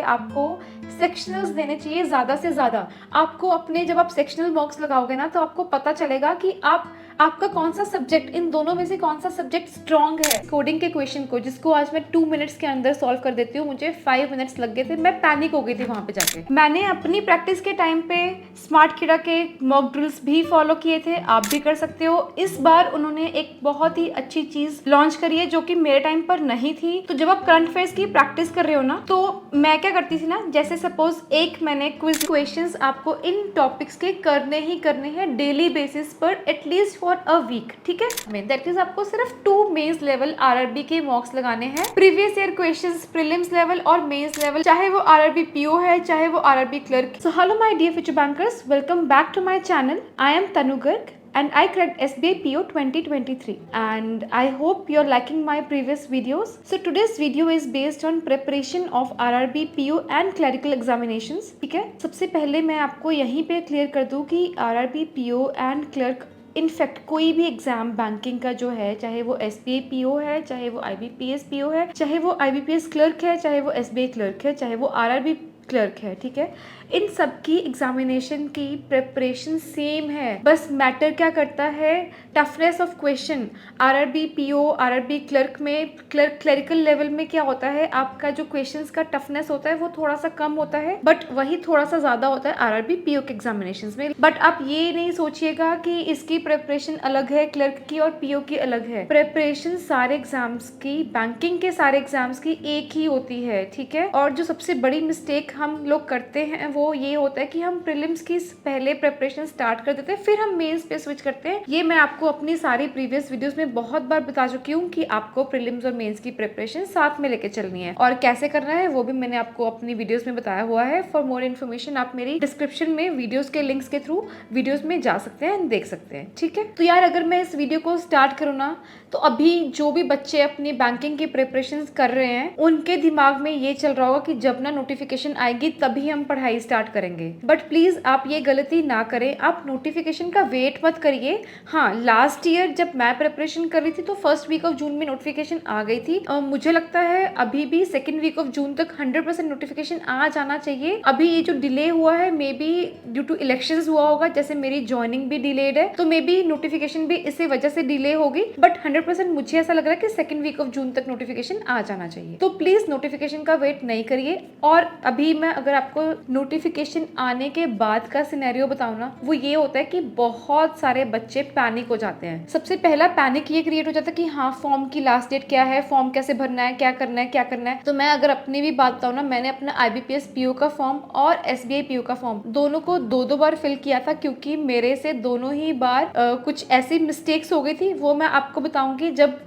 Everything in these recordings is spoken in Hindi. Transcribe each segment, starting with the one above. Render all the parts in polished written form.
आपको सेक्शनल्स देने चाहिए ज़्यादा से ज़्यादा। आपको अपने जब आप सेक्शनल मार्क्स लगाओगे ना तो आपको पता चलेगा कि आपका कौन सा सब्जेक्ट, इन दोनों में से कौन सा सब्जेक्ट स्ट्रॉन्ग है। कोडिंग के क्वेश्चन को जिसको आज मैं 2 मिनट्स के अंदर सॉल्व कर देती हूँ, मुझे 5 मिनट्स लग गए थे, मैं पैनिक हो गई थी वहाँ पे जाके। मैंने अपनी प्रैक्टिस के टाइम पे स्मार्ट खिड़ा के मॉक ड्रिल्स भी फॉलो किए थे, आप भी कर सकते हो। इस बार उन्होंने एक बहुत ही अच्छी चीज लॉन्च करी है जो कि मेरे टाइम पर नहीं थी। तो जब आप करंट अफेयर्स की प्रैक्टिस कर रहे हो ना, तो मैं क्या करती थी ना, जैसे सपोज एक मैंने क्विज क्वेश्चंस आपको इन टॉपिक्स के करने ही करने हैं डेली बेसिस पर, एटलीस्ट फॉर अ वीक, ठीक है। दैट इज आपको सिर्फ 2 मेंस लेवल आरआरबी के मॉक्स लगाने हैं, previous year questions prelims level और मेंस लेवल, चाहे वो आरआरबी पीओ है चाहे वो RRB clerk. So hello my dear future bankers, welcome back to my channel. I am Tanu Garg and I cracked SBI PO 2023 and I hope you're liking my previous videos. So today's video is based on preparation of RRB PO and clerical examinations. ठीक है, सबसे पहले मैं आपको यहीं पे क्लियर कर दूं कि RRB PO and clerk in fact कोई भी एग्जाम बैंकिंग का जो है, चाहे वो SBI PO है, चाहे वो IBPS PO है, चाहे वो IBPS क्लर्क है, चाहे वो SBI क्लर्क है, चाहे वो RRB क्लर्क है, ठीक है, इन सब की एग्जामिनेशन की प्रिपरेशन सेम है। बस मैटर क्या करता है, toughness of question. RRB PO RRB clerk में क्लरिकल लेवल में क्या होता है, आपका जो क्वेश्चंस का टफनेस होता है वो थोड़ा सा कम होता है, बट वही थोड़ा सा ज्यादा होता है आरआरबी पीओ के एग्जामिनेशंस में। बट आप ये नहीं सोचिएगा कि इसकी प्रिपरेशन अलग है, क्लर्क की और पीओ की अलग है। प्रिपरेशन सारे एग्जाम्स की, बैंकिंग के सारे एग्जाम्स की एक ही होती है, ठीक है। और जो सबसे बड़ी मिस्टेक हम लोग करते हैं वो ये होता है कि हम प्रीलिम्स की पहले प्रिपरेशन स्टार्ट कर देते हैं, फिर हम मेंस पे स्विच करते हैं। ये मैं आपको अपनी सारी प्रीवियस वीडियोस में बहुत बार बता चुकी हूँ कि आपको प्रीलिम्स और मेंस की प्रिपरेशन साथ में लेके चलनी है, और कैसे करना है वो भी मैंने आपको अपनी वीडियोस में बताया हुआ है। फॉर मोर इन्फॉर्मेशन आप मेरी डिस्क्रिप्शन में वीडियोस के लिंक्स के थ्रू वीडियोस में जा सकते हैं, देख सकते हैं, ठीक है। तो यार अगर मैं इस वीडियो को स्टार्ट करूँ ना, तो अभी जो भी बच्चे अपनी बैंकिंग की प्रिपरेशन कर रहे हैं उनके दिमाग में ये चल रहा होगा कि जब ना नोटिफिकेशन आएगी तभी हम पढ़ाई स्टार्ट करेंगे। बट प्लीज आप ये गलती ना करें, आप नोटिफिकेशन का वेट मत करिए। हाँ, लास्ट ईयर जब मैं प्रिपरेशन कर रही थी तो फर्स्ट वीक ऑफ जून में नोटिफिकेशन आ गई थी। मुझे लगता है अभी भी सेकेंड वीक ऑफ जून तक 100% नोटिफिकेशन आ जाना चाहिए। अभी ये जो डिले हुआ है maybe due to elections हुआ होगा, जैसे मेरी ज्वाइनिंग भी डिलेड है, तो मे बी नोटिफिकेशन भी इसी वजह से डिले होगी। बट 100% मुझे ऐसा लग रहा है कि सेकेंड वीक ऑफ जून तक नोटिफिकेशन आ जाना चाहिए। तो प्लीज नोटिफिकेशन का वेट नहीं करिए। और अभी मैं अगर आपको नोटिफिकेशन आने के बाद का सिनेरियो बताऊं ना, वो ये होता है कि बहुत सारे बच्चे पैनिक हो जाते हैं। सबसे पहला पैनिक ये क्रिएट हो जाता है कि हाँ, फॉर्म की लास्ट डेट क्या है, फॉर्म कैसे भरना है, क्या करना है, क्या करना है। तो मैं अगर अपनी भी बात बताऊं ना, मैंने अपना IBPS PO का फॉर्म और SBI PO का फॉर्म दोनों को 2-2 बार फिल किया था, क्योंकि मेरे से दोनों ही बार कुछ ऐसी मिस्टेक्स हो गई थी। वो मैं आपको बताऊंगी जब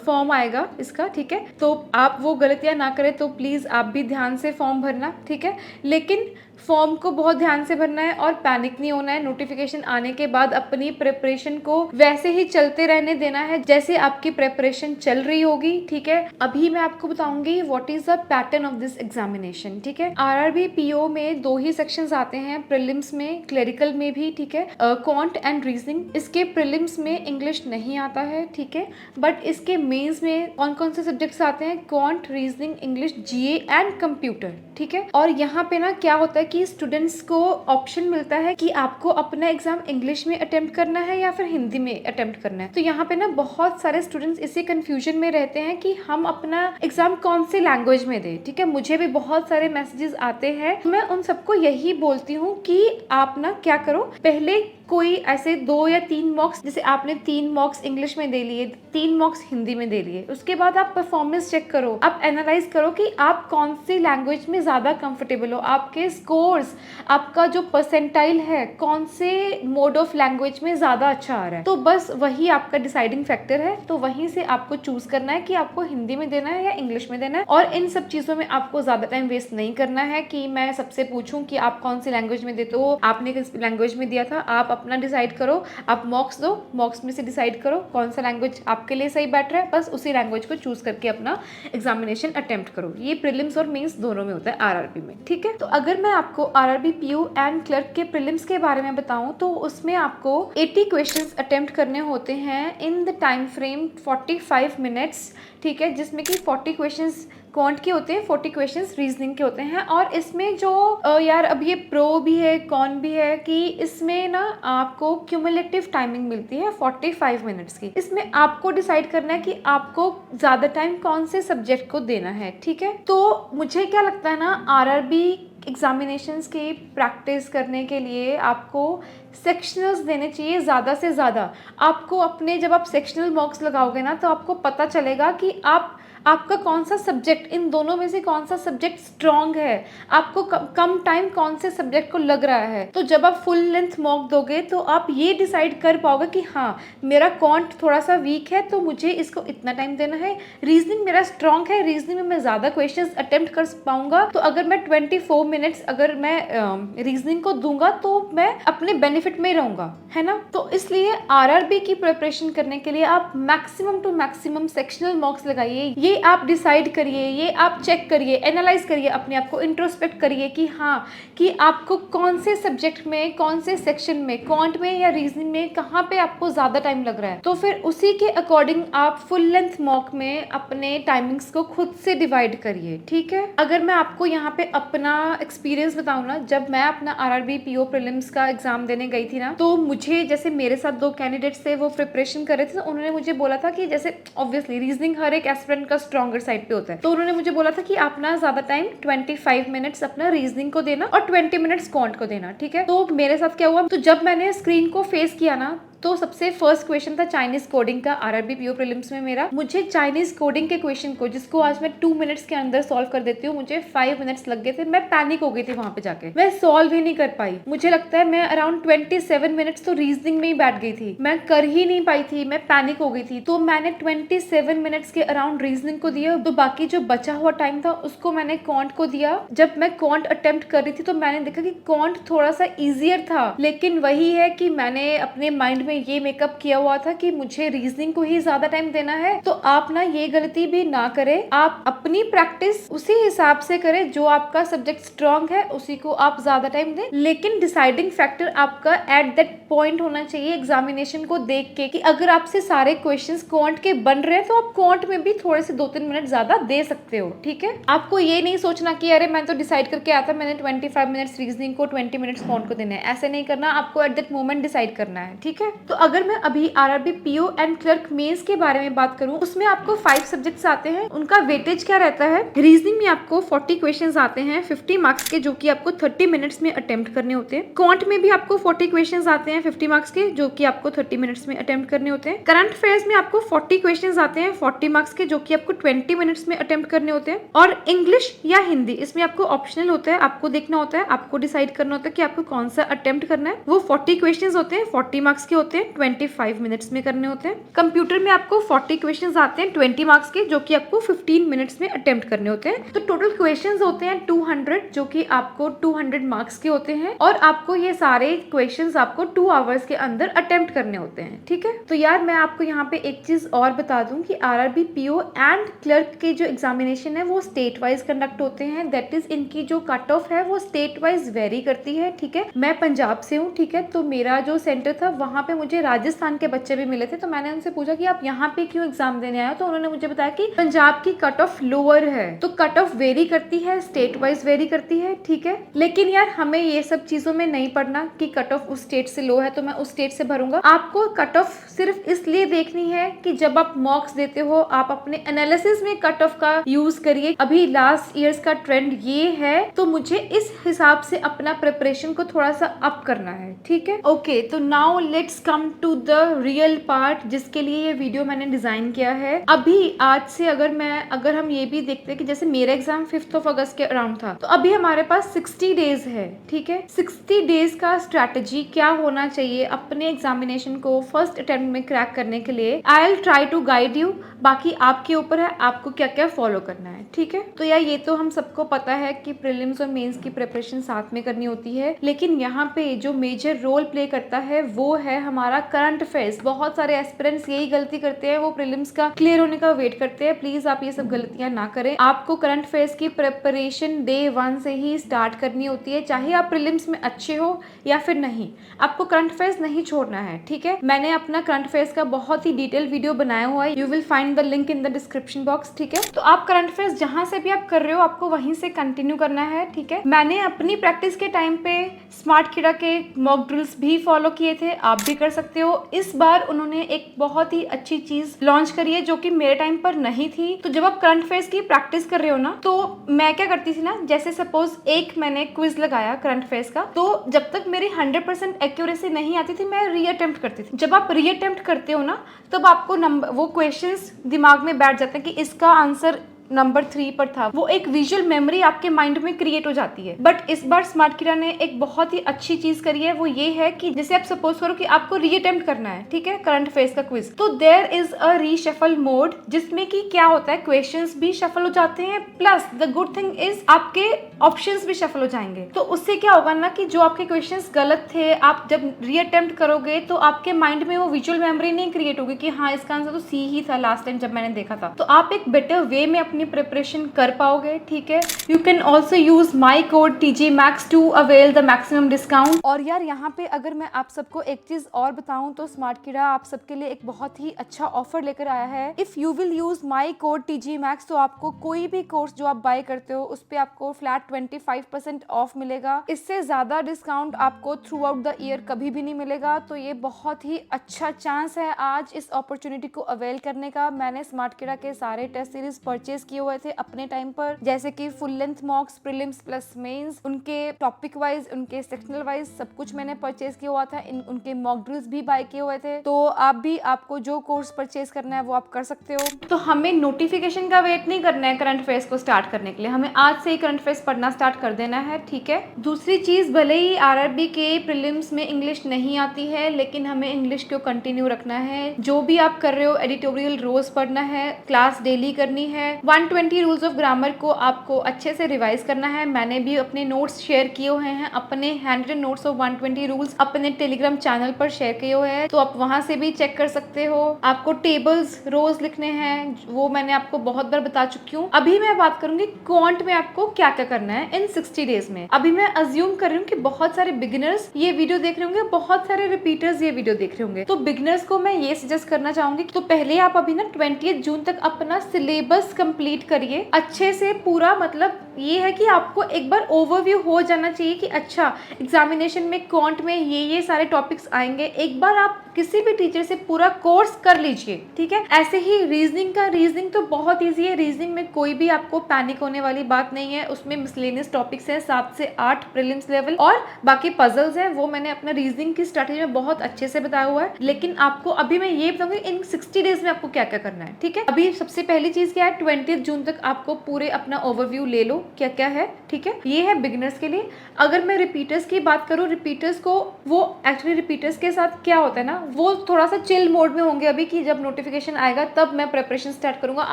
फॉर्म आएगा इसका, ठीक है। तो आप वो गलतियां ना करें, तो प्लीज आप भी ध्यान से फॉर्म भरना, ठीक है। लेकिन फॉर्म को बहुत ध्यान से भरना है और पैनिक नहीं होना है। नोटिफिकेशन आने के बाद अपनी प्रिपरेशन को वैसे ही चलते रहने देना है जैसे आपकी प्रिपरेशन चल रही होगी, ठीक है। अभी मैं आपको बताऊंगी what is the pattern of this examination, ठीक है। आरआरबी पीओ में 2 ही सेक्शंस आते हैं, प्रीलिम्स में, क्लरिकल में भी, ठीक है, क्वांट एंड रीजनिंग। इसके प्रीलिम्स में इंग्लिश नहीं आता है, ठीक है, बट इसके मेंस में कौन कौन से सब्जेक्ट्स आते हैं, quant, reasoning, English, GA and computer, ठीक है। और यहाँ पे ना क्या होता है कि स्टूडेंट्स को ऑप्शन मिलता है कि आपको अपना एग्जाम इंग्लिश में अटेम्प्ट करना है या फिर हिंदी में अटेम्प्ट करना है। तो यहाँ पे ना बहुत सारे स्टूडेंट्स इसी कंफ्यूजन में रहते हैं कि हम अपना एग्जाम कौन सी लैंग्वेज में दें, ठीक है। मुझे भी बहुत सारे मैसेजेस आते हैं, मैं उन सबको यही बोलती हूँ कि आप ना क्या करो, पहले कोई ऐसे 2 या 3 मॉक्स, जैसे आपने 3 मॉक्स इंग्लिश में दे लिए, 3 मॉक्स हिंदी में दे लिए, उसके बाद आप परफॉर्मेंस चेक करो, आप एनालाइज करो कि आप कौन सी लैंग्वेज में ज्यादा कंफर्टेबल हो, आपके स्कोर्स, आपका जो परसेंटाइल है कौन से मोड ऑफ लैंग्वेज में ज्यादा अच्छा आ रहा है। तो बस वही आपका डिसाइडिंग फैक्टर है। तो वहीं से आपको चूज करना है कि आपको हिंदी में देना है या इंग्लिश में देना है। और इन सब चीजों में आपको ज्यादा टाइम वेस्ट नहीं करना है कि मैं सबसे पूछूं कि आप कौन सी लैंग्वेज में देते हो, आपने किस लैंग्वेज में दिया था। आप अपना डिसाइड करो, आप मॉक्स दो, मॉक्स में से डिसाइड करो कौन सा लैंग्वेज आपके लिए सही बैठ रहा है, बस उसी लैंग्वेज को चूज करके अपना एग्जामिनेशन अटेम्प्ट करो। ये प्रीलिम्स और मेंस दोनों में होता है आरआरबी में, ठीक है। तो अगर मैं आपको आरआरबी पीओ एंड क्लर्क के प्रीलिम्स के बारे में बताऊं तो उसमें आपको 80 क्वेश्चंस अटेम्प्ट करने होते हैं in the time frame 45 minutes, ठीक है, जिसमें कि 40 क्वेश्चंस क्वांट के होते हैं, 40 क्वेश्चंस रीजनिंग के होते हैं। और इसमें जो यार अब ये प्रो भी है कॉन भी है कि इसमें ना आपको क्यूमुलेटिव टाइमिंग मिलती है 45 मिनट्स की। इसमें आपको डिसाइड करना है कि आपको ज्यादा टाइम कौन से सब्जेक्ट को देना है, ठीक है। तो मुझे क्या लगता है ना, आरआरबी एग्जामिनेशंस की प्रैक्टिस करने के लिए आपको सेक्शनल्स देने चाहिए ज़्यादा से ज़्यादा। आपको अपने जब आप सेक्शनल मॉक्स लगाओगे ना तो आपको पता चलेगा कि आपका कौन सा सब्जेक्ट, इन दोनों में से कौन सा सब्जेक्ट स्ट्रॉन्ग है, आपको कम टाइम कौन से सब्जेक्ट को लग रहा है। तो जब आप फुल लेंथ मॉक दोगे तो आप ये डिसाइड कर पाओगे कि हाँ मेरा क्वांट थोड़ा सा वीक है तो मुझे इसको इतना टाइम देना है, रीजनिंग मेरा स्ट्रॉन्ग है, रीजनिंग में मैं ज़्यादा क्वेश्चंस अटेम्प्ट कर पाऊंगा, तो अगर मैं 24 मिनट्स अगर मैं रीजनिंग को दूंगा तो मैं अपने बेनिफिट में रहूंगा, है ना। तो इसलिए आरआरबी की प्रिपरेशन करने के लिए आप maximum to maximum sectional mocks लगाइए। ये आप डिसाइड करिए, ये आप चेक करिए, एनालाइज करिए, अपने आप को इंट्रोस्पेक्ट करिए कि हाँ कि आपको कौन से सब्जेक्ट में, कौन से सेक्शन में, क्वांट में या रीजनिंग में कहाँ पे आपको ज़्यादा टाइम लग रहा है। तो फिर उसी के अकॉर्डिंग आप फुल लेंथ मॉक में अपने टाइमिंग्स को खुद से डिवाइड करिए, ठीक है। अगर मैं आपको यहाँ पे अपना एक्सपीरियंस बताऊँ ना, जब मैं अपना आरआरबी पीओ प्रीलिम्स का एग्जाम देने गई थी ना, तो मुझे जैसे मेरे साथ 2 कैंडिडेट्स थे, वो प्रिपरेशन कर रहे थे, तो उन्होंने मुझे बोला था कि जैसे ऑब्वियसली रीजनिंग हर एक एस्पिरेंट का स्ट्रॉन्गर साइड पे होता है, तो उन्होंने मुझे बोला था कि आप ना ज्यादा टाइम 25 मिनट्स अपना रीजनिंग को देना और 20 मिनट्स क्वांट को देना, ठीक है। तो मेरे साथ क्या हुआ, तो जब मैंने स्क्रीन को फेस किया ना, तो सबसे फर्स्ट क्वेश्चन था चाइनीज कोडिंग का आरआरबी पीओ प्रीलिम्स में मेरा। मुझे चाइनीज कोडिंग के क्वेश्चन को, जिसको आज मैं 2 मिनट्स के अंदर सॉल्व कर देती हूँ, मुझे 5 मिनट्स लग गए थे। मैं पैनिक हो गई थी वहां पे जाके, मैं सॉल्व ही नहीं कर पाई। मुझे लगता है मैं अराउंड 27 मिनट्स तो रीजनिंग में ही बैठ गई थी, मैं कर ही नहीं पाई थी, मैं पैनिक हो गई थी। तो मैंने 27 मिनट्स के अराउंड रीजनिंग को दिया, तो बाकी जो बचा हुआ टाइम था उसको मैंने क्वांट को दिया। जब मैं क्वांट अटेम्प्ट कर रही थी तो मैंने देखा कि क्वांट थोड़ा सा इजियर था, लेकिन वही है कि मैंने अपने माइंड में ये मेकअप किया हुआ था कि मुझे रीजनिंग को ही ज्यादा टाइम देना है। तो आप ना ये गलती भी ना करें, आप अपनी प्रैक्टिस उसी हिसाब से करें, जो आपका सब्जेक्ट स्ट्रॉन्ग है उसी को आप ज्यादा टाइम दें। लेकिन डिसाइडिंग फैक्टर आपका एट दैट पॉइंट होना चाहिए एग्जामिनेशन को देख के, कि अगर आपसे सारे क्वेश्चंस क्वांट के बन रहे हैं तो आप क्वांट में भी थोड़े से 2-3 मिनट ज्यादा दे सकते हो, ठीक है। आपको ये नहीं सोचना कि अरे मैं तो डिसाइड करके आया था, मैंने 25 मिनट्स रीजनिंग को, 20 मिनट्स क्वांट को देने हैं, ऐसे नहीं करना। आपको एट दैट मोमेंट डिसाइड करना है, ठीक है। तो अगर मैं अभी RRB PO and clerk mains के बारे में बात करूं, उसमें आपको 5 सब्जेक्ट्स आते हैं। उनका वेटेज क्या रहता है, रीजनिंग में आपको 40 क्वेश्चंस आते हैं 50 मार्क्स के, जो कि आपको 30 मिनट्स में अटेम्प्ट करने होते हैं। क्वांट में भी आपको 40 क्वेश्चंस आते हैं 50 मार्क्स के, जो कि आपको 30 मिनट्स में अटेम्प्ट करने होते हैं। करंट अफेयर्स में आपको 40 क्वेश्चंस आते हैं 40 मार्क्स के, जो कि आपको 20 मिनट्स में अटेम्प्ट करने होते हैं। और इंग्लिश या हिंदी, इसमें आपको ऑप्शनल होता है, आपको देखना होता है, आपको डिसाइड करना होता है कि आपको कौन सा अटेम्प्ट करना है। वो 40 क्वेश्चंस होते हैं, 40 मार्क्स के होते हैं, 25 मिनट्स में करने होते हैं। कंप्यूटर में आपको 40 क्वेश्चंस आते हैं 20 मार्क्स के, जो कि आपको 15 मिनट्स में अटेम्प्ट करने होते हैं। तो टोटल क्वेश्चंस होते हैं 200, जो कि आपको 200 मार्क्स के होते हैं, और आपको ये सारे क्वेश्चंस आपको 2 आवर्स के अंदर अटेम्प्ट करने होते हैं, ठीक है। तो यार मैं आपको यहाँ पे एक चीज और बता दूं कि आरआरबी पीओ एंड क्लर्क के जो एग्जामिनेशन है वो स्टेट वाइज कंडक्ट होते हैं। दैट इज इनकी जो कट ऑफ है वो स्टेट वाइज वेरी करती है, ठीक है। मैं पंजाब से हूँ, ठीक है, तो मेरा जो सेंटर था वहां पे मुझे राजस्थान के बच्चे भी मिले थे। तो मैंने उनसे पूछा कि आप यहाँ पे क्यों एग्जाम देने आए हो, तो उन्होंने मुझे बताया कि पंजाब की कट ऑफ लोअर है, तो कट ऑफ वेरी करती है, स्टेट वाइज वेरी करती है, ठीक है। लेकिन यार हमें ये सब चीजों में नहीं पड़ना कि कट ऑफ उस स्टेट से लो है तो मैं उस स्टेट से भरूंगा। आपको कट ऑफ सिर्फ इसलिए देखनी है कि जब आप मॉक्स देते हो आप अपने एनालिसिस में कट ऑफ का यूज करिए। अभी लास्ट ईयर्स का ट्रेंड ये है, तो मुझे इस हिसाब से अपना प्रिपरेशन को थोड़ा सा अप करना है, ठीक है। ओके, तो now let's come to the real part, जिसके लिए ये वीडियो मैंने डिजाइन किया है। अभी आज से अगर हम ये भी देखते हैं कि जैसे मेरा एग्जाम 5 अगस्त के अराउंड था, तो अभी हमारे पास 60 डेज है, ठीक है। 60 डेज का स्ट्रैटेजी क्या होना चाहिए अपने एग्जामिनेशन को फर्स्ट अटेम्प्ट में क्रैक करने के लिए, I will try to guide you. बाकी आपके ऊपर है आपको क्या क्या फॉलो करना है, ठीक है। तो यार ये तो हम सबको पता है कि प्रीलिम्स और मेंस की प्रिपरेशन साथ में करनी होती है, लेकिन यहाँ पे जो मेजर रोल प्ले करता है वो है हमारा करंट अफेयर्स। बहुत सारे एस्पिरेंट्स यही गलती करते हैं, वो प्रीलिम्स का क्लियर होने का वेट करते हैं। प्लीज आप ये सब गलतियां ना करें। आपको करंट अफेयर्स की प्रिपरेशन डे 1 से ही स्टार्ट करनी होती है, चाहे आप प्रीलिम्स में अच्छे हो या फिर नहीं, आपको करंट अफेयर्स नहीं छोड़ना है, ठीक है। मैंने अपना करंट अफेयर्स का बहुत ही डिटेल वीडियो बनाया हुआ है, you will find the link in the description box, ठीक है। तो आप करंट अफेयर्स जहां से भी आप कर रहे हो आपको वहीं से कंटिन्यू करना है, ठीक है। मैंने अपनी प्रैक्टिस के टाइम पे स्मार्ट कीड़ा के मॉक ड्रिल्स भी फॉलो किए थे, आप भी कर सकते हो। इस बार उन्होंने एक बहुत ही अच्छी चीज लॉन्च करी है जो कि मेरे टाइम पर नहीं थी। तो जब आप करंट अफेयर्स की प्रैक्टिस कर रहे हो ना, तो मैं क्या करती थी ना, जैसे सपोज एक मैंने क्विज लगाया करंट अफेयर्स का, तो जब तक मेरी 100% एक्यूरेसी नहीं आती थी मैं रीअटेम्प्ट करती थी। जब आप रीअटेम्प्ट करते हो ना, तब आपको नंबर वो क्वेश्चंस दिमाग में बैठ जाते हैं कि इसका आंसर नंबर 3 पर था। वो एक विजुअल मेमोरी आपके माइंड में क्रिएट हो जाती है। बट इस बार स्मार्ट कीड़ा ने एक बहुत ही अच्छी चीज करी है, वो ये है कि जैसे आप सपोज करो कि आपको रीअटेम्प्ट करना है, ठीक है, करंट अफेयर्स का क्विज, तो there is a reshuffle mode, जिसमें कि क्या होता है, क्वेश्चंस भी शफल हो जाते हैं, plus the good thing is आपके ऑप्शंस भी शफल हो जाएंगे। तो उससे क्या होगा ना कि जो आपके क्वेश्चंस गलत थे, आप जब रीअटेम्प्ट करोगे तो आपके माइंड में वो विजुअल मेमोरी नहीं क्रिएट होगी कि हाँ इसका आंसर तो सी ही था लास्ट टाइम जब मैंने देखा था। तो आप एक बेटर वे में अपनी प्रिपरेशन कर पाओगे, ठीक है। You can also use my code TG Max to avail the maximum discount. और यार यहाँ पे अगर मैं आप सबको एक चीज और बताऊं तो स्मार्ट कीड़ा आप सबके लिए एक बहुत ही अच्छा ऑफर लेकर आया है। If you will use my code TG Max तो आपको कोई भी कोर्स जो आप बाय करते हो उस पर आपको फ्लैट 25% ऑफ मिलेगा। इससे ज्यादा डिस्काउंट आपको थ्रू आउट द ईयर कभी भी नहीं मिलेगा। तो ये बहुत ही अच्छा चांस है आज इस अपॉर्चुनिटी को अवेल करने का। मैंने स्मार्ट कीड़ा के सारे टेस्ट सीरीज परचेज किए हुए थे अपने टाइम पर, जैसे कि full length mocks, prelims plus mains, उनके टॉपिक वाइज, उनके सेक्शनल वाइज सब कुछ मैंने परचेज किया हुआ था। उनके मॉक ड्रिल्स भी बाय किए हुए थे। तो आप भी, आपको जो कोर्स परचेज करना है वो आप कर सकते हो। तो हमें नोटिफिकेशन का वेट नहीं करना है करंट अफेयर्स को स्टार्ट करने के लिए, हमें आज से ही करंट अफेयर्स पढ़ना स्टार्ट कर देना है, ठीक है। दूसरी चीज, भले ही RRB के प्रीलिम्स में इंग्लिश नहीं आती है, लेकिन हमें इंग्लिश को कंटिन्यू रखना है। जो भी आप कर रहे हो, एडिटोरियल रोज पढ़ना है, क्लास डेली करनी है, 120 रूल्स ऑफ ग्रामर को आपको अच्छे से रिवाइज करना है। मैंने भी अपने नोट्स शेयर किए हुए हैं, अपने हैंडरिटन नोट्स ऑफ 120 रूल्स अपने टेलीग्राम चैनल पर शेयर किए हुए हैं, तो आप वहां से भी चेक कर सकते हो। आपको टेबल्स रोज लिखने हैं, वो मैंने आपको बहुत बार बता चुकी हूँ। अभी मैं बात करूंगी क्वांट में आपको क्या क्या करना है इन 60 डेज में। अभी मैं अज्यूम कर रही हूँ कि बहुत सारे बिगिनर्स ये वीडियो देख रहे होंगे, बहुत सारे रिपीटर्स ये वीडियो देख रहे होंगे। तो बिगिनर्स को मैं ये सजेस्ट करना चाहूंगी, तो पहले आप अभी ना 20 जून तक अपना सिलेबस कंप्लीट करिए अच्छे से पूरा। मतलब ये है कि आपको एक बार ओवरव्यू हो जाना चाहिए कि अच्छा एग्जामिनेशन में क्वांट में ये सारे टॉपिक्स आएंगे। एक बार आप किसी भी टीचर से पूरा कोर्स कर लीजिए, ठीक है। ऐसे ही रीजनिंग तो बहुत ईजी है। रीजनिंग में कोई भी आपको पैनिक होने वाली बात नहीं है। उसमें मिसलेनियस टॉपिक्स हैं 7 से 8 प्रीलिम्स लेवल, और बाकी पजल्स हैं, वो मैंने अपना रीजनिंग की स्ट्रेटेजी में बहुत अच्छे से बताया हुआ है। लेकिन आपको अभी मैं ये बताऊंगी इन 60 डेज में आपको क्या क्या करना है, ठीक है। अभी सबसे पहली चीज क्या है, 20 जून तक आपको पूरे अपना ओवरव्यू ले लो क्या क्या है, ठीक है। ये है बिगिनर्स के लिए। अगर मैं रिपीटर्स की बात करूँ, रिपीटर्स को वो एक्चुअली रिपीटर्स के साथ क्या होता है ना, वो थोड़ा सा चिल मोड में होंगे अभी, कि जब नोटिफिकेशन आएगा तब मैं प्रिपरेशन स्टार्ट करूंगा।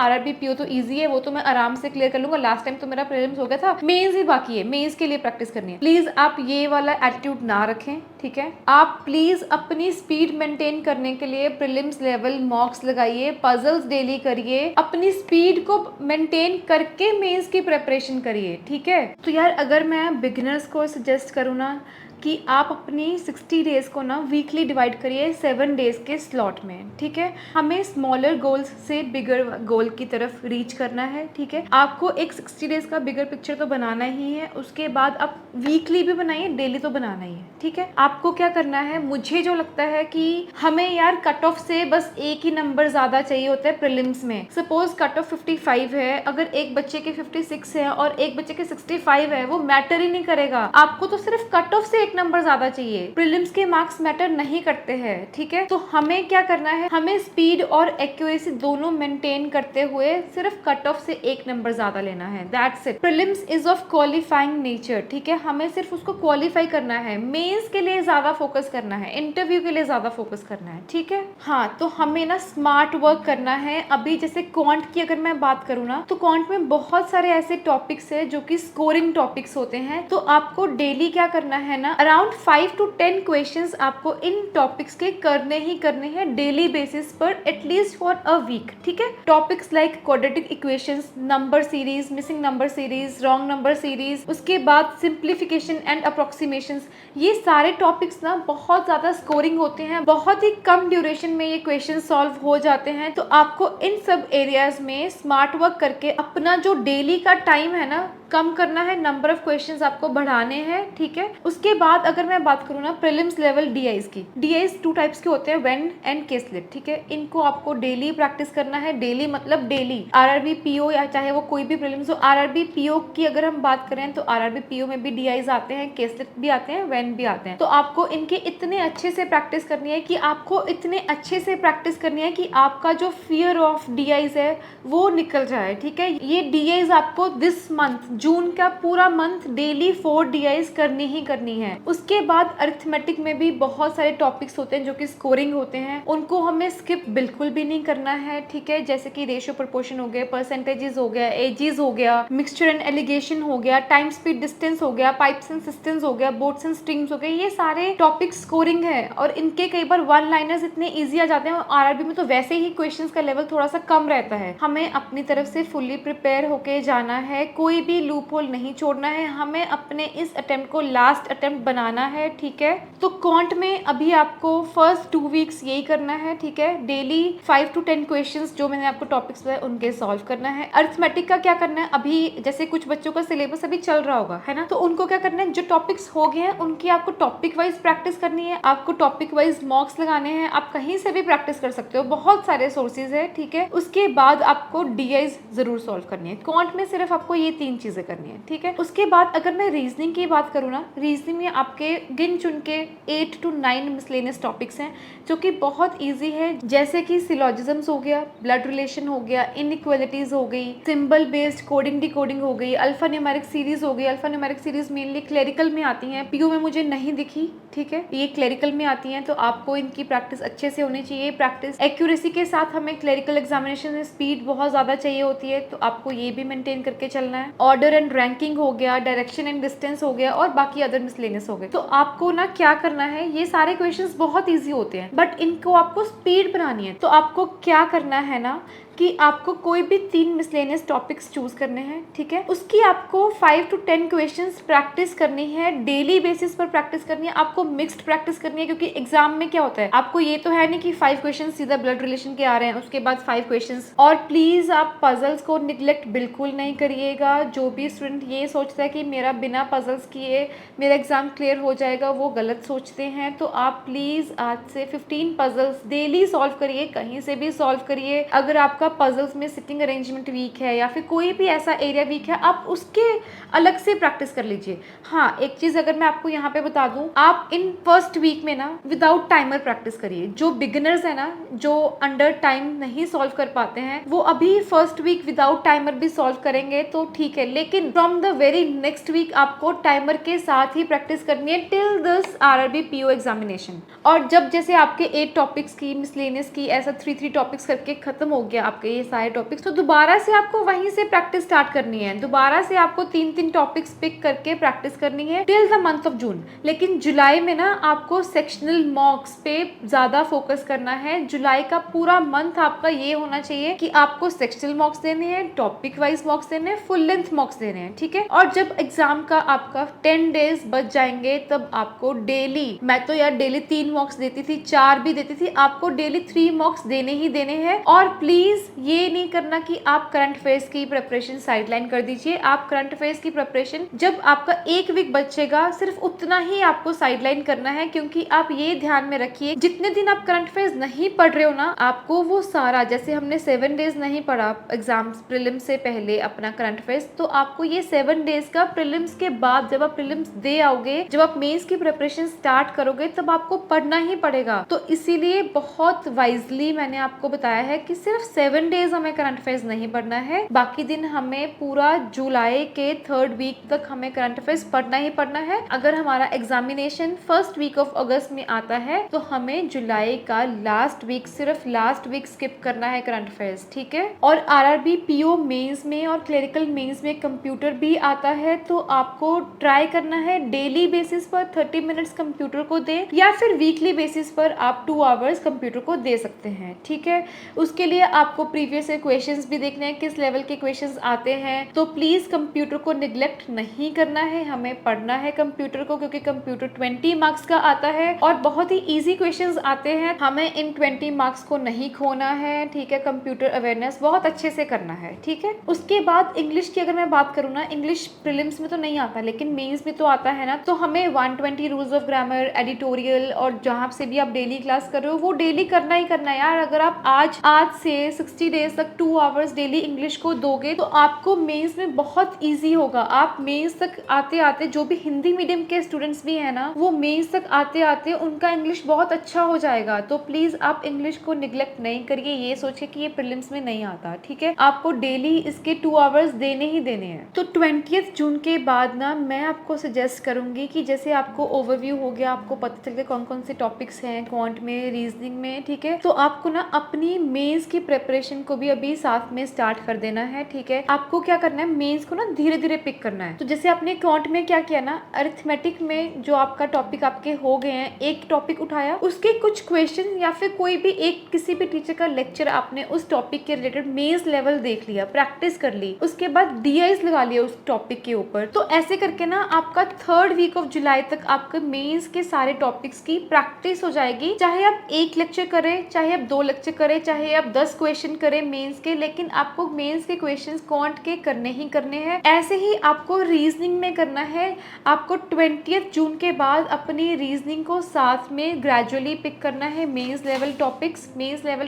RRB PO तो इजी है, वो तो मैं आराम से क्लियर कर लूंगा। लास्ट टाइम तो मेरा प्रीलिम्स हो गया था, मेंस ही बाकी है, मेंस के लिए प्रैक्टिस करनी है। प्लीज आप ये वाला एटीट्यूड ना रखें, ठीक है। आप प्लीज अपनी स्पीड मेंटेन करने के लिए प्रीलिम्स लेवल मॉक्स लगाइए, पजल्स डेली करिए, अपनी स्पीड को मेंटेन करके मेंस की प्रिपरेशन करिए, ठीक है। तो यार अगर मैं बिगिनर्स को सजेस्ट करूँ ना कि आप अपनी 60 डेज को ना वीकली डिवाइड करिए 7 डेज के स्लॉट में, ठीक है। हमें स्मॉलर गोल्स से बिगर गोल की तरफ रीच करना है, ठीक है। आपको एक 60 डेज का बिगर पिक्चर तो बनाना ही है, उसके बाद आप वीकली भी बनाइए, डेली तो बनाना ही है, ठीक है। आपको क्या करना है, मुझे जो लगता है कि हमें यार कट ऑफ से बस एक ही नंबर ज्यादा चाहिए होता है प्रीलिम्स में। सपोज कट ऑफ 55 है, अगर एक बच्चे के 56 है और एक बच्चे के 65 है, वो मैटर ही नहीं करेगा। आपको तो सिर्फ कट ऑफ से एक नंबर ज्यादा चाहिए, प्रीलिम्स के मार्क्स मैटर नहीं करते हैं, ठीक है। तो हमें क्या करना है, हमें स्पीड और एक्यूरेसी दोनों मेंटेन करते हुए सिर्फ कट ऑफ से एक नंबर ज्यादा लेना है, that's it. Prelims is of qualifying nature, ठीक है, हमें सिर्फ उसको क्वालिफाई करना है, मेंस के लिए ज्यादा फोकस करना है, इंटरव्यू के लिए ज्यादा फोकस करना है, ठीक है। हाँ, तो हमें ना स्मार्ट वर्क करना है। अभी जैसे क्वांट की अगर मैं बात करूँ ना, तो क्वांट में बहुत सारे ऐसे टॉपिक्स है जो कि स्कोरिंग टॉपिक्स होते हैं। तो आपको डेली क्या करना है ना, अराउंड 5 to 10 क्वेश्चंस आपको इन टॉपिक्स के करने ही करने हैं डेली बेसिस पर, एटलीस्ट फॉर अ वीक, ठीक है। Topics like quadratic equations, number series, missing number series, wrong number series, उसके बाद सिंप्लीफिकेशन एंड अप्रोक्सीमेशंस, ये सारे टॉपिक्स ना बहुत ज्यादा स्कोरिंग होते हैं, बहुत ही कम ड्यूरेशन में ये क्वेश्चन सॉल्व हो जाते हैं। तो आपको इन सब एरियाज में स्मार्ट वर्क करके अपना जो डेली का टाइम है ना कम करना है, नंबर ऑफ क्वेश्चंस आपको बढ़ाने हैं, ठीक है। उसके बाद अगर मैं बात करूँ ना प्रीलिम्स लेवल डीआईज की, डीआईज 2 टाइप्स के होते हैं, वेन एंड केस लिट, ठीक है। इनको आपको डेली प्रैक्टिस करना है, डेली मतलब डेली। आरआरबी पीओ या चाहे वो कोई भी प्रीलिम्स हो, आरआरबी पीओ की अगर हम बात करें तो आरआरबी पीओ में भी डीआईज आते हैं, केस लिट भी आते हैं, वेन भी आते हैं। तो आपको इनके इतने अच्छे से प्रैक्टिस करनी है कि आपको इतने अच्छे से प्रैक्टिस करनी है कि आपका जो फियर ऑफ डीआईज है वो निकल जाए, ठीक है। ये डीआईज आपको दिस मंथ, जून का पूरा मंथ डेली 4 डीआईज करनी ही करनी है। उसके बाद अरिथमेटिक में भी बहुत सारे टॉपिक्स होते हैं जो कि स्कोरिंग होते हैं, उनको हमें स्किप बिल्कुल भी नहीं करना है, ठीक है। जैसे कि रेशियो प्रोपोर्शन हो गया, परसेंटेजेस हो गया, एजेस हो गया, मिक्सचर एंड एलिगेशन हो गया, टाइम स्पीड डिस्टेंस हो गया, पाइप्स एंड सिस्टम्स हो गया, बोट्स एंड स्ट्रिंग्स हो गए, ये सारे टॉपिक स्कोरिंग है और इनके कई बार वन लाइनर्स इतने ईजी आ जाते हैं। आरआरबी में तो वैसे ही क्वेश्चंस का लेवल थोड़ा सा कम रहता है। हमें अपनी तरफ से फुल्ली प्रिपेयर होके जाना है, कोई भी लूप होल नहीं छोड़ना है, हमें अपने इस अटेम्प्ट को लास्ट अटेम्प्ट बनाना है, ठीक है। तो क्वांट में अभी आपको फर्स्ट 2 वीक्स यही करना है, ठीक है। डेली 5 to 10 क्वेश्चंस जो मैंने आपको टॉपिक्स बताए उनके सॉल्व करना है। अरिथमेटिक का क्या करना है, अभी जैसे कुछ बच्चों का सिलेबस अभी चल रहा होगा, है ना, तो उनको क्या करना है, जो टॉपिक्स हो गए हैं उनकी आपको टॉपिक वाइज प्रैक्टिस करनी है, आपको टॉपिक वाइज मॉक्स लगाने हैं। आप कहीं से भी प्रैक्टिस कर सकते हो, बहुत सारे सोर्सेज है, ठीक है। उसके बाद आपको डीआईज जरूर सॉल्व करनी है। क्वांट में सिर्फ आपको ये 3 चीजें करनी है, ठीक है। उसके बाद अगर मैं रीजनिंग की बात करूँ ना, रीजनिंग में आपके गिन चुन के 8 to 9 मिसलेनियस टॉपिक्स हैं जो कि बहुत इजी है, जैसे कि सिलॉजिज्म्स हो गया, ब्लड रिलेशन हो गया, इनइक्वालिटीज हो गई, सिंबल बेस्ड कोडिंग डिकोडिंग हो गई, अल्फा न्यूमेरिक सीरीज हो गई। Alpha numeric series mainly clerical में आती हैं, पीयू में मुझे नहीं दिखी, ठीक है, ये क्लेरिकल में आती हैं। तो आपको इनकी प्रैक्टिस अच्छे से होनी चाहिए। प्रैक्टिस एक्यूरेसी के साथ हमें क्लेरिकल एग्जामिनेशन में स्पीड बहुत ज्यादा चाहिए होती है, तो आपको ये भी मेंटेन करके चलना है। ऑर्डर एंड रैंकिंग हो गया, डायरेक्शन एंड डिस्टेंस हो गया और बाकी अदर मिसलेनियस हो गए। तो आपको ना क्या करना है, ये सारे क्वेश्चंस बहुत इजी होते हैं बट इनको आपको स्पीड बनानी है। तो आपको क्या करना है ना कि आपको कोई भी 3 मिसलेनियस टॉपिक्स चूज करने हैं, ठीक है। उसकी आपको 5 to 10 क्वेश्चंस प्रैक्टिस करनी है, डेली बेसिस पर प्रैक्टिस करनी है। आपको मिक्स्ड प्रैक्टिस करनी है क्योंकि एग्जाम में क्या होता है, आपको ये तो है नहीं कि 5 क्वेश्चंस सीधा ब्लड रिलेशन के आ रहे हैं उसके बाद 5 क्वेश्चंस। और प्लीज आप पजल्स को निग्लेक्ट बिल्कुल नहीं करिएगा। जो भी स्टूडेंट ये सोचता है कि मेरा बिना पजल्स किए मेरा एग्जाम क्लियर हो जाएगा, वो गलत सोचते हैं। तो आप प्लीज आज से 15 पजल्स डेली सॉल्व करिए, कहीं से भी सॉल्व करिए। अगर आपका पजल्स में सिटिंग अरेंजमेंट वीक है या फिर कोई भी ऐसा एरिया वीक है, आप उसके अलग से प्रैक्टिस कर लीजिए। हाँ, एक चीज अगर मैं आपको यहाँ पे बता दूं, आप इन फर्स्ट वीक में ना विदाउट टाइमर प्रैक्टिस करिए। जो बिगिनर्स है ना, जो अंडर टाइम नहीं सॉल्व कर पाते हैं, वो अभी फर्स्ट वीक विदाउट टाइमर भी सॉल्व करेंगे तो ठीक है, लेकिन from the very next week आपको टाइमर के साथ ही प्रैक्टिस करनी है till this RRB PO examination. और जब जैसे आपके 8 टॉपिक्स की मिसलेनियस की ऐसा 3 टॉपिक्स करके खत्म हो गया आपके ये सारे टॉपिक्स, तो दोबारा से आपको वहीं से प्रैक्टिस स्टार्ट करनी है। दोबारा से आपको 3 टॉपिक्स पिक करके प्रैक्टिस करनी है till the month of June. लेकिन जुलाई में ना आपको सेक्शनल मॉक्स पे ज्यादा फोकस करना है। जुलाई का पूरा मंथ आपका ये होना चाहिए कि आपको सेक्शनल मॉक्स देने हैं, टॉपिक वाइज मॉक्स देने हैं, फुल लेंथ मॉक्स देने हैं, ठीक है। और जब एग्जाम का आपका 10 डेज बच जाएंगे तब आपको डेली, मैं तो यार डेली 3 मॉक्स देती थी, 4 भी देती थी, आपको डेली 3 मॉक्स देने ही देने हैं। और प्लीज ये नहीं करना कि आप करंट अफेयर्स की प्रिपरेशन साइडलाइन कर दीजिए। आप करंट अफेयर्स की प्रिपरेशन जब आपका एक वीक बचेगा सिर्फ उतना ही आपको साइडलाइन करना है, क्योंकि आप ये ध्यान में रखिए जितने दिन आप करंट अफेयर्स नहीं पढ़ रहे हो ना, आपको वो सारा, जैसे हमने 7 डेज नहीं पढ़ा एग्जाम्स प्रीलिम्स से पहले अपना करंट अफेयर्स, तो आपको ये 7 डेज का प्रीलिम्स के बाद जब आप प्रीलिम्स दे आओगे, जब आप मेंस की प्रिपरेशन स्टार्ट करोगे, तब आपको पढ़ना ही पड़ेगा। तो इसीलिए बहुत वाइजली मैंने आपको बताया है कि सिर्फ 7 डेज हमें करंट अफेयर्स नहीं पढ़ना है, बाकी दिन हमें पूरा जुलाई के 3rd वीक तक हमें करंट अफेयर्स पढ़ना ही पढ़ना है। अगर हमारा examination first week of August में आता है तो हमें जुलाई का लास्ट वीक, सिर्फ लास्ट वीक स्किप करना है करंट अफेयर्स, ठीक है। और आरआरबी पीओ मेंस में और क्लरिकल मेंस में कंप्यूटर भी आता है, तो आपको ट्राई करना है डेली बेसिस पर 30 मिनट्स कंप्यूटर को दें, या फिर वीकली बेसिस पर आप 2 आवर्स कंप्यूटर को दे सकते हैं, ठीक है। उसके लिए आपको प्रीवियस क्वेश्चंस भी देखने हैं, किस लेवल के क्वेश्चंस आते हैं। तो प्लीज कंप्यूटर को निग्लेक्ट नहीं करना है, हमें पढ़ना है कंप्यूटर को, क्योंकि कंप्यूटर 20 मार्क्स का आता है और बहुत ही इजी क्वेश्चंस आते हैं। हमें इन 20 मार्क्स को नहीं खोना है, ठीक है। कंप्यूटर अवेयरनेस बहुत अच्छे से करना है, ठीक है। उसके बाद इंग्लिश की अगर मैं बात करूँ ना, इंग्लिश प्रीलिम्स में तो नहीं आता लेकिन मेंस में तो आता है ना, तो हमें 120 रूल्स ऑफ ग्रामर, एडिटोरियल और जहाँ से भी आप डेली क्लास कर रहे हो वो डेली करना ही करना है यार। अगर आप आज से 60 डेज तक 2 आवर्स डेली इंग्लिश को दोगे तो आपको मेंस में बहुत ईजी होगा। आप मेंस तक आते आते, जो भी हिंदी मीडियम के स्टूडेंट्स भी है ना, वो मेंस तक आते आते उनका इंग्लिश बहुत अच्छा हो जाएगा। तो प्लीज आप इंग्लिश को निग्लेक्ट नहीं करिए, ये सोचिए कि ये प्रीलिम्स में नहीं आता, ठीक है। आपको डेली इसके 2 आवर्स देने ही देने हैं। तो 20 जून के बाद ना मैं आपको सजेस्ट करूंगी कि जैसे आपको ओवरव्यू हो गया, आपको पता चल गया कौन कौन से टॉपिक्स हैं क्वांट में, रीजनिंग में, ठीक है। तो आपको ना अपनी मेंस की प्रिपरेशन को भी अभी साथ में स्टार्ट कर देना है, ठीक है। आपको क्या करना है, मेंस को ना धीरे धीरे पिक करना है। तो जैसे आपने क्वांट में क्या किया ना, अरिथमेटिक में जो आपका टॉपिक आपके हो गए हैं, एक टॉपिक उठाया, उसके कुछ क्वेश्चन या फिर कोई भी एक किसी भी टीचर का लेक्चर आपने उस टॉपिक के रिलेटेड मेंस लेवल देख लिया, प्रैक्टिस कर ली, उसके बाद डीआईज लगा लिया उस टॉपिक के ऊपर। तो ऐसे करके ना आपका 3rd वीक ऑफ जुलाई तक आपके मेंस के सारे टॉपिक्स की प्रैक्टिस हो जाएगी। चाहे आप 1 लेक्चर करें, चाहे आप 2 लेक्चर करें, चाहे आप 10 क्वेश्चन करें मेंस के, लेकिन आपको मेंस के क्वेश्चंस क्वांट के करने ही करने हैं। ऐसे ही आपको रीजनिंग में करना है। आपको 20 जून के बाद अपनी रीजनिंग को साथ में ग्रेजुअली पिक करना है। मेंस लेवल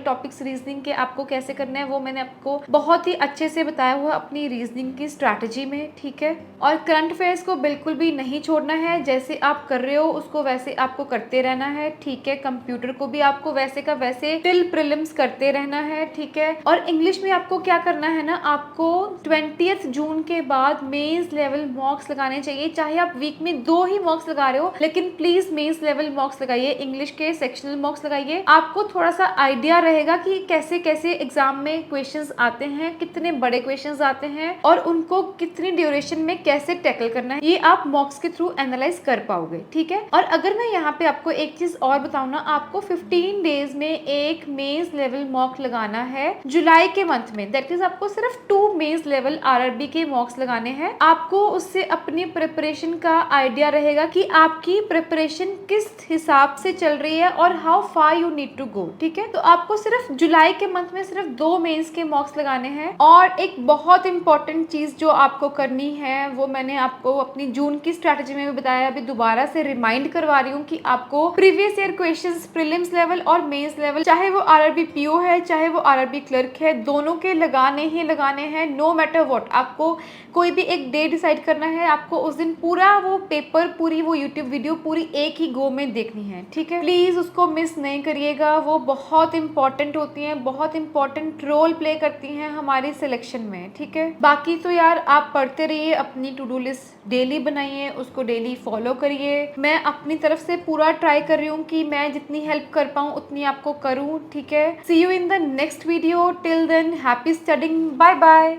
टॉपिक्स रीजनिंग के आपको कैसे करना है वो मैंने आपको बहुत ही अच्छे से बताया हुआ अपनी रीजनिंग की स्ट्रैटेजी में, ठीक है। और करंट अफेयर्स को बिल्कुल भी नहीं छोड़ना है, जैसे आप कर रहे हो उसको वैसे आपको करते रहना है, ठीक है। कंप्यूटर को भी आपको वैसे का वैसे टिल प्रीलिम्स करते रहना है, ठीक है। और इंग्लिश में आपको क्या करना है ना, आपको 20 जून के बाद मेंस लेवल मॉक्स लगाने चाहिए। चाहे आप वीक में 2 ही मॉक्स लगा रहे हो, लेकिन प्लीज मेंस लेवल मॉक्स लगाइए, इंग्लिश के सेक्शनल मॉक्स लगाइए। आपको थोड़ा सा आइडिया रहेगा कि कैसे कैसे एग्जाम में क्वेश्चंस आते हैं, कितने बड़े क्वेश्चंस आते हैं और उनको कितनी ड्यूरेशन में कैसे टैकल करना है, ये आप मॉक्स के थ्रू एनालाइज कर पाओगे, ठीक है। और अगर मैं यहाँ पे आपको एक चीज और बताऊँ ना, आपको 15 डेज में एक मेंस लेवल मॉक लगाना है जुलाई के मंथ में। दैट इज आपको सिर्फ 2 मेंस लेवल आरआरबी के मॉक्स लगाने हैं। आपको उससे अपनी प्रिपरेशन का आइडिया रहेगा कि आपकी प्रिपरेशन किस हिसाब से चल रही है और how far you need to go, ठीक है। तो आपको सिर्फ जुलाई के मंथ में सिर्फ 2 मेंस के मॉक्स लगाने हैं। और एक बहुत इंपॉर्टेंट चीज जो आपको करनी है वो मैंने आपको अपनी जून की स्ट्रैटेजी में भी बताया, अभी दोबारा से रिमाइंड करवा रही हूँ कि आपको previous year questions prelims level और मेंस लेवल, चाहे वो आरआरबी पीओ है चाहे वो आरआरबी क्लर्क है, दोनों के लगाने ही लगाने हैं, नो मैटर व्हाट। आपको कोई भी एक डे डिसाइड करना है, आपको उस दिन पूरा वो पेपर, पूरी वो यूट्यूब वीडियो पूरी एक ही गो में देखनी है, ठीक है। प्लीज उसको मिस नहीं करिएगा, वो बहुत इंपॉर्टेंट होती हैं, बहुत इंपॉर्टेंट रोल प्ले करती हैं हमारी सिलेक्शन में, ठीक है। बाकी तो यार आप पढ़ते रहिए, अपनी टू डू लिस्ट डेली बनाइए, उसको डेली फॉलो करिए। मैं अपनी तरफ से पूरा ट्राई कर रही हूँ कि मैं जितनी हेल्प कर पाऊँ उतनी आपको करूँ, ठीक है। See you in the next video, till then happy studying, bye bye.